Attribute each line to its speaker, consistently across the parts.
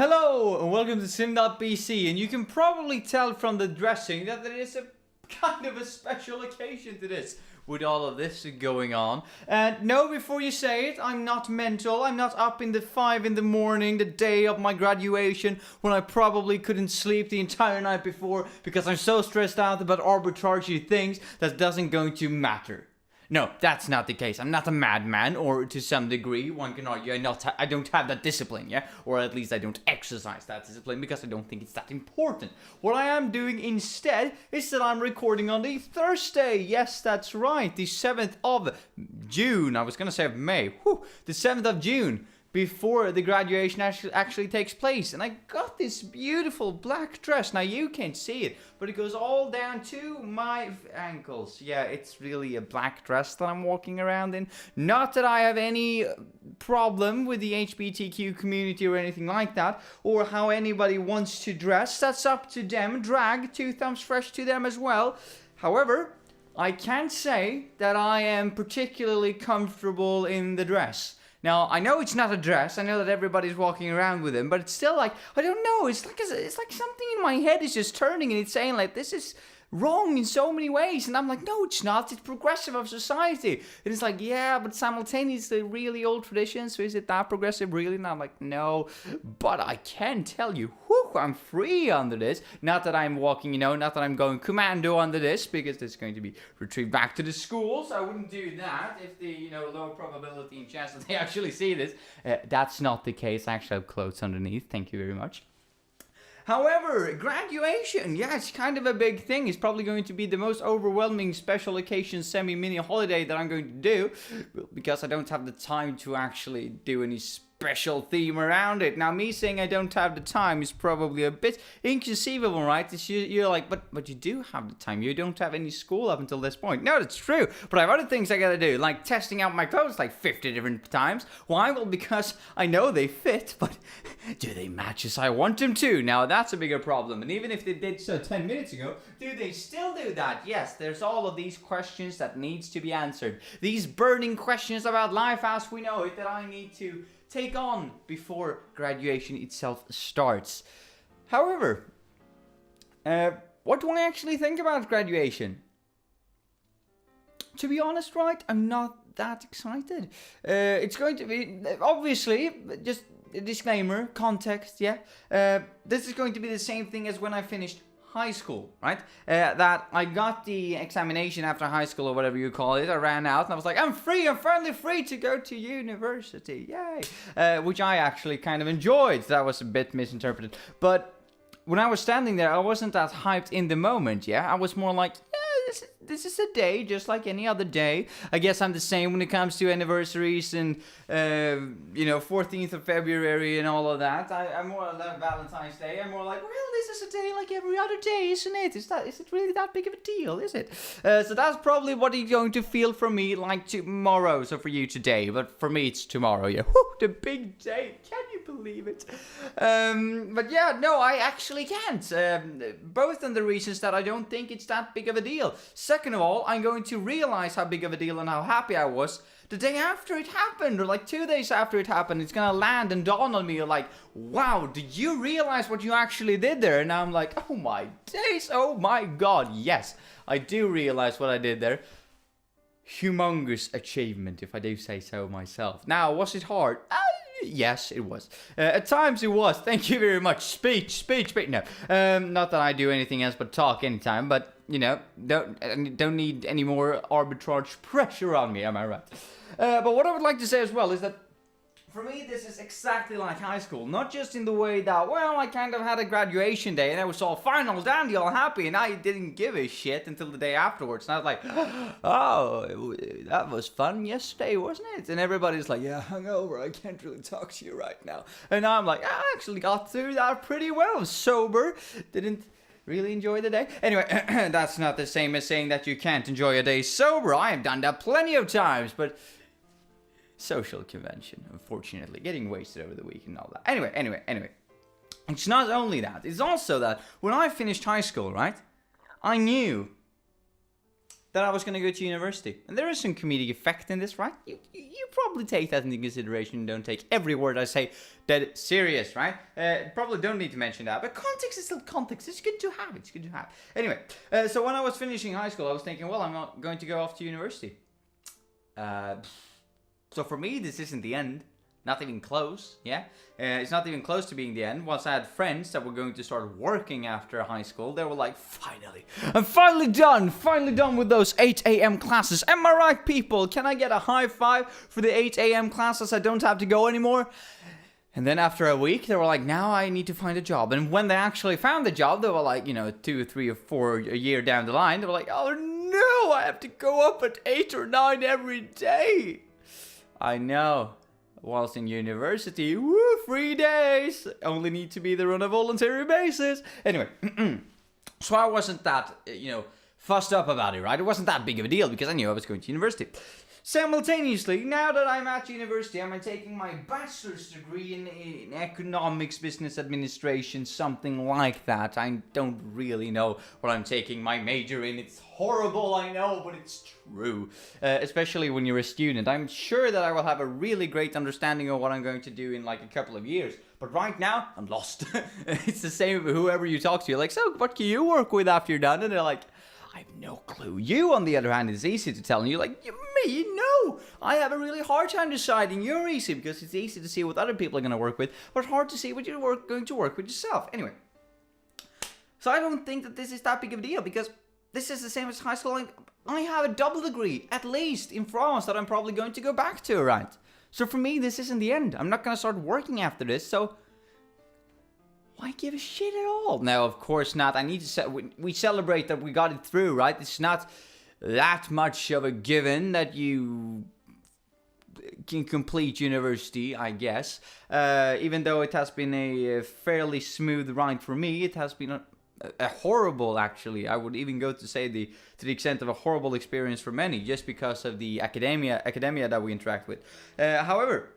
Speaker 1: Hello and welcome to Sim.bc, and you can probably tell from the dressing that there is a kind of a special occasion to this with all of this going on. And no, before you say it, I'm not mental. I'm not up in the 5 in the morning the day of my graduation when I probably couldn't sleep the entire night before because I'm so stressed out about arbitrary things that doesn't going to matter. No, that's not the case. I'm not a madman, or to some degree, one can argue I don't have that discipline, yeah? Or at least I don't exercise that discipline because I don't think it's that important. What I am doing instead is that I'm recording on the Thursday. Yes, that's right, the 7th of June. I was gonna say of May. Whew, the 7th of June. Before the graduation actually takes place. And I got this beautiful black dress. Now you can't see it, but it goes all down to my ankles. Yeah, it's really a black dress that I'm walking around in. Not that I have any problem with the HBTQ community or anything like that, or how anybody wants to dress. That's up to them. Drag, 2 thumbs fresh to them as well. However, I can't say that I am particularly comfortable in the dress. Now, I know it's not a dress, I know that everybody's walking around with them, but it's still like, I don't know, it's like something in my head is just turning and it's saying like, this is wrong in so many ways, and I'm like, no, it's not, it's progressive of society. And it's like, yeah, but simultaneously really old traditions, so is it that progressive really? And I'm like, no, but I can tell you, whew, I'm free under this. Not that I'm walking, not that I'm going commando under this, because this is going to be retrieved back to the schools. I wouldn't do that if the, low probability and chance that they actually see this. That's not the case. I actually have clothes underneath, thank you very much. However, graduation, yeah, it's kind of a big thing. It's probably going to be the most overwhelming special occasion semi-mini holiday that I'm going to do, because I don't have the time to actually do any special theme around it. Now, me saying I don't have the time is probably a bit inconceivable, right? You're like, but you do have the time. You don't have any school up until this point. No, that's true. But I have other things I gotta do, like testing out my clothes like 50 different times. Why? Well, because I know they fit, but do they match as I want them to? Now, that's a bigger problem. And even if they did so 10 minutes ago, do they still do that? Yes, there's all of these questions that needs to be answered. These burning questions about life as we know it that I need to take on before graduation itself starts. However, what do I actually think about graduation? To be honest, right, I'm not that excited. It's going to be, obviously, just a disclaimer, context, yeah. This is going to be the same thing as when I finished high school, right? That I got the examination after high school or whatever you call it. I ran out and I was like, I'm finally free to go to university, yay! Which I actually kind of enjoyed. That was a bit misinterpreted. But when I was standing there, I wasn't that hyped in the moment, yeah? I was more like, this is a day just like any other day. I guess I'm the same when it comes to anniversaries and 14th of February and all of that. I'm more like Valentine's Day. I'm more like, well, this is a day like every other day, isn't it? Is it really that big of a deal, is it? So that's probably what you're going to feel from me like tomorrow. So for you today, but for me it's tomorrow. Yeah, whew, the big day. Can you believe it? But yeah, no, I actually can't. Both on the reasons that I don't think it's that big of a deal. Second of all, I'm going to realize how big of a deal and how happy I was the day after it happened, or like 2 days after it happened. It's gonna land and dawn on me like, wow, did you realize what you actually did there? And I'm like, oh my days, oh my god, yes, I do realize what I did there. Humongous achievement, if I do say so myself. Now, was it hard? Yes, it was. At times it was. Thank you very much. Speech. No, not that I do anything else but talk anytime, but don't need any more arbitrage pressure on me. Am I right? But what I would like to say as well is that for me, this is exactly like high school. Not just in the way that, well, I kind of had a graduation day and I was all finals, dandy, all happy, and I didn't give a shit until the day afterwards. And I was like, oh, that was fun yesterday, wasn't it? And everybody's like, yeah, hungover, I can't really talk to you right now. And I'm like, I actually got through that pretty well. Sober, didn't really enjoy the day. Anyway, that's not the same as saying that you can't enjoy a day sober. I have done that plenty of times, but social convention, unfortunately, getting wasted over the week and all that. Anyway, it's not only that, it's also that when I finished high school, right, I knew that I was going to go to university. And there is some comedic effect in this, right? You probably take that into consideration and don't take every word I say dead serious, right? Probably don't need to mention that. But context is still context. It's good to have. It's good to have. Anyway, so when I was finishing high school, I was thinking, well, I'm not going to go off to university. So for me, this isn't the end. Not even close, yeah? It's not even close to being the end. Once I had friends that were going to start working after high school, they were like, finally, I'm finally done with those 8 a.m. classes. Am I right, people? Can I get a high five for the 8 a.m. classes? I don't have to go anymore. And then after a week, they were like, now I need to find a job. And when they actually found a job, they were like, 2 or 3 or 4 a year down the line, they were like, oh no, I have to go up at 8 or 9 every day. I know. Whilst in university, 3 days. Only need to be there on a voluntary basis. Anyway, so I wasn't that, fussed up about it, right? It wasn't that big of a deal because I knew I was going to university. Simultaneously, now that I'm at university, I'm taking my bachelor's degree in economics, business administration, something like that. I don't really know what I'm taking my major in. It's horrible, I know, but it's true. Especially when you're a student. I'm sure that I will have a really great understanding of what I'm going to do in like a couple of years. But right now, I'm lost. It's the same with whoever you talk to. You're like, so what can you work with after you're done? And they're like, I have no clue. You, on the other hand, it's easy to tell. And you're like, me? No. I have a really hard time deciding. You're easy because it's easy to see what other people are going to work with, but hard to see what you're going to work with yourself. Anyway. So I don't think that this is that big of a deal because this is the same as high school. I have a double degree, at least, in France that I'm probably going to go back to, right? So for me, this isn't the end. I'm not going to start working after this, so why give a shit at all? No, of course not. I need to we celebrate that we got it through, right? It's not that much of a given that you can complete university, I guess. Even though it has been a fairly smooth ride for me, it has been a horrible, actually. I would even go to say to the extent of a horrible experience for many, just because of the academia that we interact with. However,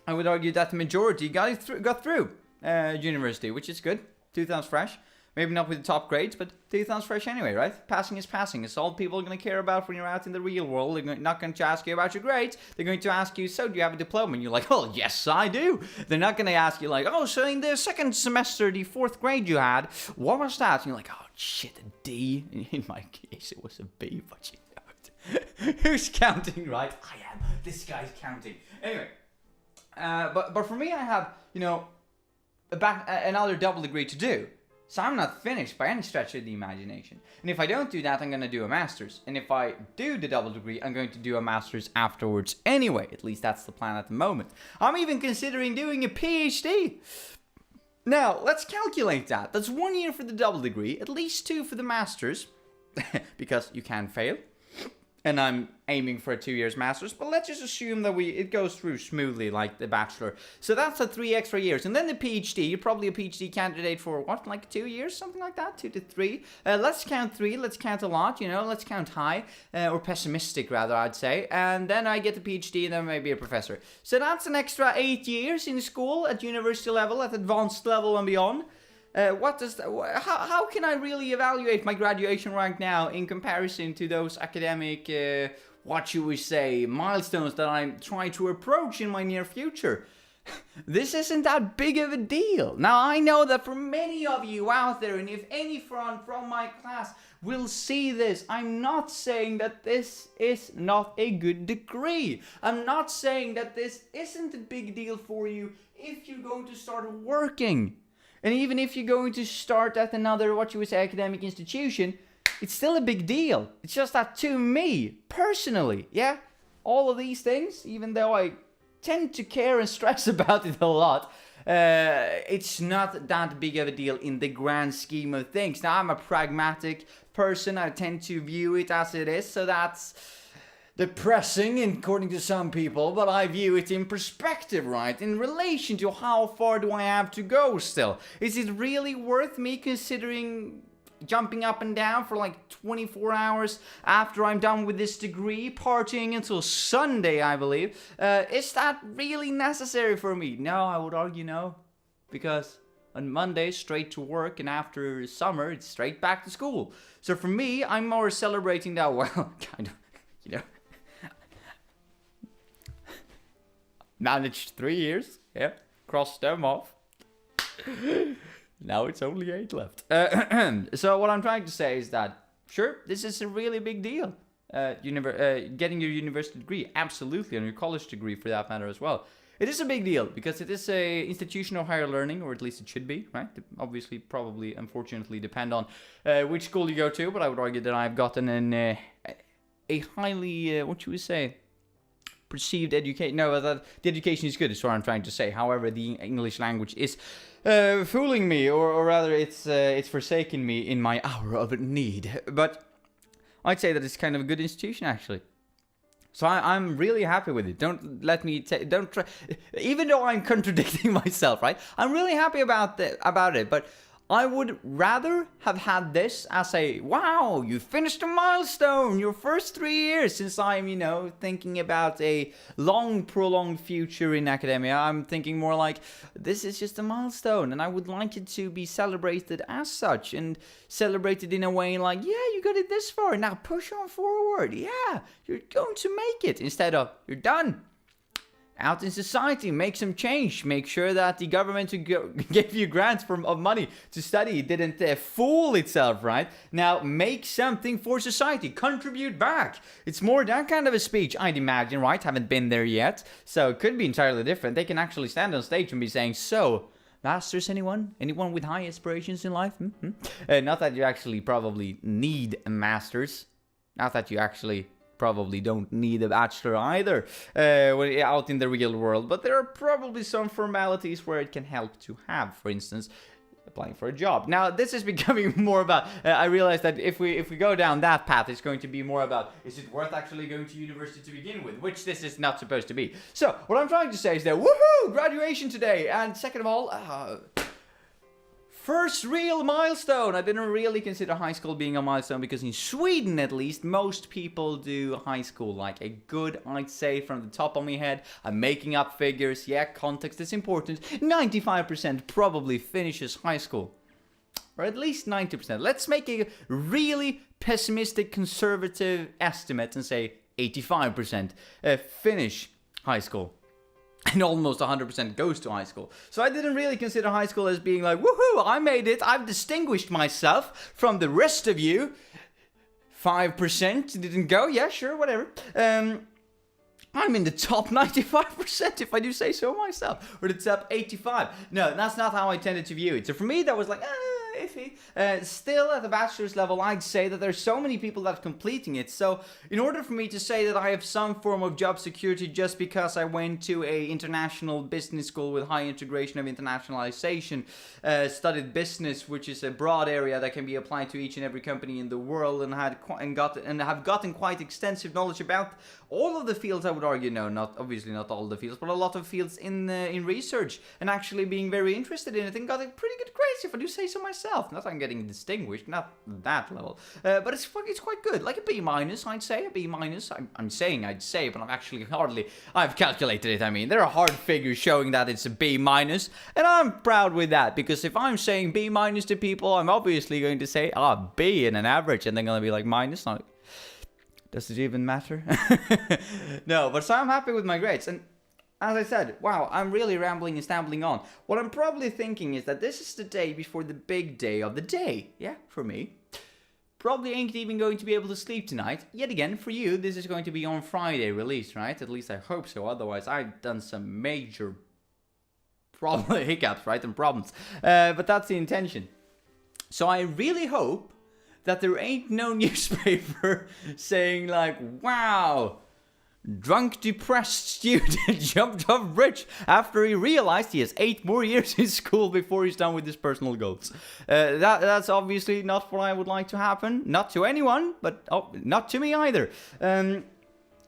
Speaker 1: I would argue that the majority got through university, which is good. 2 times fresh. Maybe not with the top grades, but 2 times fresh anyway, right? Passing is passing. It's all people are going to care about when you're out in the real world. They're not going to ask you about your grades. They're going to ask you, so do you have a diploma? And you're like, oh, yes, I do. They're not going to ask you like, oh, so in the second semester, the 4th grade you had, what was that? And you're like, oh, shit, a D. In my case, it was a B, but who's counting, right? I am. This guy's counting. Anyway, but for me, I have, another double degree to do. So I'm not finished by any stretch of the imagination. And if I don't do that, I'm going to do a master's. And if I do the double degree, I'm going to do a master's afterwards anyway. At least that's the plan at the moment. I'm even considering doing a Ph.D. Now, let's calculate that. That's 1 year for the double degree, at least 2 for the master's. Because you can fail. And I'm aiming for a 2 years master's, but let's just assume that it goes through smoothly like the bachelor. So that's a 3 extra years. And then the PhD, you're probably a PhD candidate for what, like 2 years, something like that, 2 to 3. Let's count 3, let's count a lot, let's count high, or pessimistic rather, I'd say. And then I get the PhD and then maybe a professor. So that's an extra 8 years in school at university level, at advanced level and beyond. How can I really evaluate my graduation right now in comparison to those academic, milestones that I'm trying to approach in my near future? This isn't that big of a deal. Now, I know that for many of you out there, and if any from my class will see this, I'm not saying that this is not a good degree. I'm not saying that this isn't a big deal for you if you're going to start working. And even if you're going to start at another, academic institution, it's still a big deal. It's just that to me, personally, all of these things, even though I tend to care and stress about it a lot, it's not that big of a deal in the grand scheme of things. Now, I'm a pragmatic person. I tend to view it as it is, so that's depressing according to some people, but I view it in perspective, right? In relation to how far do I have to go still? Is it really worth me considering jumping up and down for like 24 hours after I'm done with this degree, partying until Sunday, I believe? Is that really necessary for me? No, I would argue no. Because On Monday, straight to work, and after summer, it's straight back to school. So for me, I'm more celebrating that, well, kind of, you know, managed 3 years, yeah, crossed them off. Now it's only 8 left. So what I'm trying to say is that, sure, this is a really big deal. Getting your university degree, absolutely, and your college degree for that matter as well. It is a big deal because it is a institution of higher learning, or at least it should be, right? Obviously, probably, unfortunately, depend on which school you go to, but I would argue that I've gotten a highly, what should we say, perceived education. No, that the education is good is what I'm trying to say. However, the English language is fooling me, or rather, it's forsaken me in my hour of need. But I'd say that it's kind of a good institution, actually. So I'm really happy with it. Don't let me don't try. Even though I'm contradicting myself, right? I'm really happy about it. But I would rather have had this as a, wow, you finished a milestone, your first 3 years, since I'm, thinking about a long, prolonged future in academia. I'm thinking more like, this is just a milestone, and I would like it to be celebrated as such, and celebrated in a way like, yeah, you got it this far, now push on forward, yeah, you're going to make it, instead of, you're done. Out in society, make some change. Make sure that the government who gave you grants of money to study didn't fool itself, right? Now, make something for society. Contribute back. It's more that kind of a speech, I'd imagine, right? Haven't been there yet. So it could be entirely different. They can actually stand on stage and be saying, so, masters, anyone? Anyone with high aspirations in life? Not that you actually probably need a master's. Not that you actually probably don't need a bachelor either out in the real world, but there are probably some formalities where it can help to have, for instance, applying for a job. Now, this is becoming more about, I realize that if we go down that path, it's going to be more about, is it worth actually going to university to begin with, which this is not supposed to be. So, what I'm trying to say is that, woohoo, graduation today, and second of all, first real milestone. I didn't really consider high school being a milestone because in Sweden, at least, most people do high school like a good, I'd say, from the top of my head. I'm making up figures. Yeah, context is important. 95% probably finishes high school. Or at least 90%. Let's make a really pessimistic, conservative estimate and say 85% finish high school. And almost 100% goes to high school. So I didn't really consider high school as being like, woohoo, I made it. I've distinguished myself from the rest of you. 5% didn't go. Yeah, sure, whatever. I'm in the top 95%, if I do say so myself. Or the top 85. No, that's not how I tended to view it. So for me, that was like, iffy. Still at the bachelor's level, I'd say that there's so many people that are completing it. So in order for me to say that I have some form of job security just because I went to a international business school with high integration of internationalization, studied business, which is a broad area that can be applied to each and every company in the world, and have gotten quite extensive knowledge about all of the fields, I would argue. No, obviously not all the fields, but a lot of fields in research, and actually being very interested in it, and got a pretty good grades, if I do say so myself. Not that I'm getting distinguished, not that level, but it's quite good, like a B minus, I'd say, a B minus. I'm saying I'd say, but I'm actually I've calculated it. I mean, there are hard figures showing that it's a B minus, and I'm proud with that, because if I'm saying B minus to people, I'm obviously going to say, B and an average, and they're going to be like, minus, like, does it even matter? No, but so I'm happy with my grades. And as I said, wow, I'm really rambling and stambling on. What I'm probably thinking is that this is the day before the big day of the day. Yeah, for me. Probably ain't even going to be able to sleep tonight. Yet again, for you, this is going to be on Friday released, right? At least I hope so. Otherwise, I've done some major hiccups, right? And problems. But that's the intention. So I really hope that there ain't no newspaper saying like, wow, drunk depressed student jumped off bridge after he realized he has 8 more years in school before he's done with his personal goals. That's obviously not what I would like to happen. Not to anyone, but not to me either.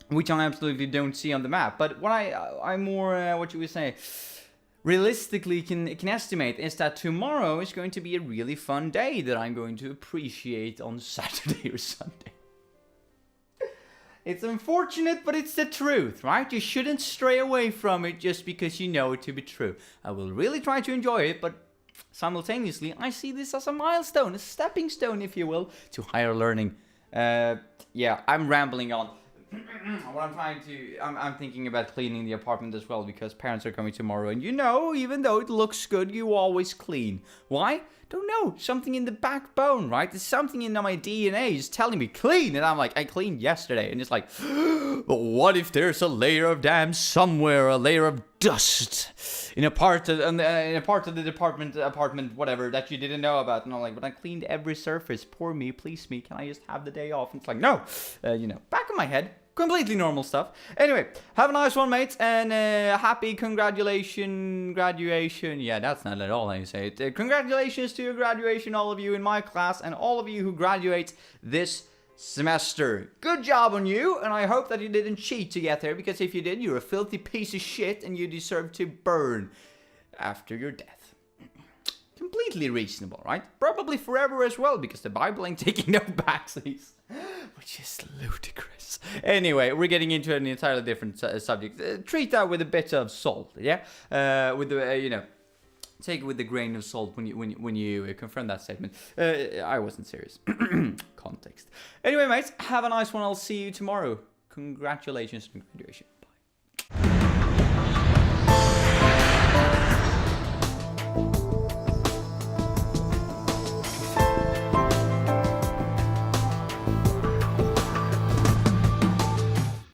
Speaker 1: Which I absolutely don't see on the map. But what I'm more, what you would say, realistically can estimate is that tomorrow is going to be a really fun day that I'm going to appreciate on Saturday or Sunday. It's unfortunate, but it's the truth, right? You shouldn't stray away from it just because you know it to be true. I will really try to enjoy it, but Simultaneously, I see this as a milestone, a stepping stone, if you will, to higher learning. Yeah, I'm rambling on. What I'm thinking about cleaning the apartment as well, because parents are coming tomorrow, and even though it looks good, you always clean. Why? Don't know. Something in the backbone, right? There's something in my DNA is telling me clean, and I'm like, I cleaned yesterday, and it's like, but what if there's a layer of damn somewhere, a layer of dust in a part of the apartment, whatever, that you didn't know about? And I'm like, but I cleaned every surface. Poor me, please me. Can I just have the day off? And it's like, no, back of my head. Completely normal stuff. Anyway, have a nice one, mates, and happy graduation. Yeah, that's not at all how you say it. Congratulations to your graduation, all of you in my class, and all of you who graduate this semester. Good job on you, and I hope that you didn't cheat to get there, because if you did, you're a filthy piece of shit, and you deserve to burn after your death. Completely reasonable, right? Probably forever as well, because the Bible ain't taking no backsies. Which is ludicrous. Anyway, we're getting into an entirely different subject. Treat that with a bit of salt, yeah? With the, take it with a grain of salt when you confirm that statement. I wasn't serious. Context. Anyway, mates, have a nice one. I'll see you tomorrow. Congratulations on graduation.